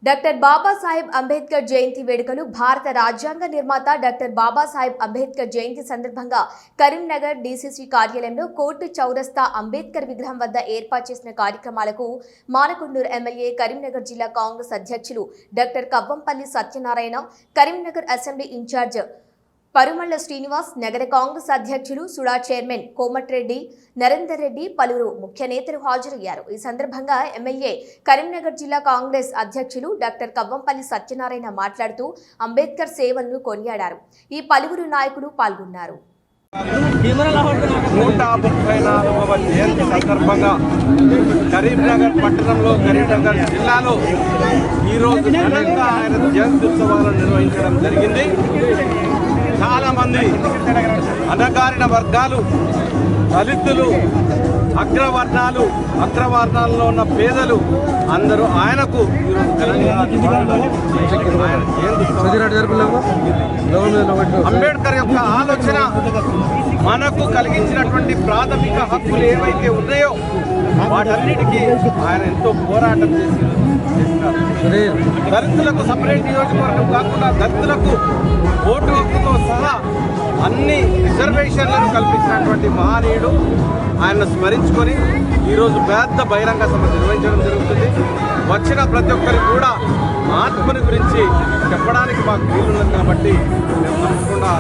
Doctor Babasaheb Ambedkar జయంతి వేడుకలు భారత రాజ్యాంగ నిర్మాత డాక్టర్ బాబాసాహెబ్ అంబేద్కర్ జయంతి సందర్భంగా కరీంనగర్ డీసీసీ కార్యాలయంలో కోర్టు చౌరస్తా అంబేద్కర్ విగ్రహం వద్ద ఏర్పాటు చేసిన కార్యక్రమాలకు మానకొండూరు ఎమ్మెల్యే కరీంనగర్ జిల్లా కాంగ్రెస్ అధ్యక్షులు doctor Kavvampalli Satyanarayana, Karimnagar assembly in charge Parumalla Srinivas, నగర కాంగ్రెస్ అధ్యక్షులు సుడా చైర్మన్ కోమటిరెడ్డి నరేందర్ రెడ్డి, పలువురు ముఖ్య నేతలు హాజరయ్యారు. ఈ సందర్భంగా ఎమ్మెల్యే కరీంనగర్ జిల్లా కాంగ్రెస్ అధ్యక్షులు డాక్టర్ కవ్వంపల్లి సత్యనారాయణ మాట్లాడుతూ అంబేద్కర్ సేవలను కొనియాడారు. ఈ పలువురు నాయకులు పాల్గొన్నారు. 134వ జయంతి సందర్భంగా కరీంనగర్ పట్టణంలో, కరీంనగర్ జిల్లాలో ఈరోజు ఘనంగా ఆయన జయంతి ఉత్సవాలను నిర్వహించడం జరిగింది. చాలా మంది అణగారిన వర్గాలు, దళితులు, అగ్రవర్ణాల్లో ఉన్న పేదలు అందరూ ఆయనకు అంబేద్కర్ యొక్క ఆలోచన మనకు కలిగించినటువంటి ప్రాథమిక హక్కులు ఏవైతే ఉన్నాయో వాటన్నిటికీ ఆయన ఎంతో పోరాటం చేసినారు. దళితులకు సపరేట్ నియోజకవర్గం కాకుండా దళితులకు ఓటు హక్కుతో సహా అన్ని రిజర్వేషన్లను కల్పించినటువంటి మహనీయుడు. ఆయనను స్మరించుకొని ఈరోజు పెద్ద బహిరంగ సభ నిర్వహించడం జరుగుతుంది. వచ్చిన ప్రతి ఒక్కరికి కూడా మహాత్ముని గురించి చెప్పడానికి మాకు వీలున్నది కాబట్టి మేము తప్పకుండా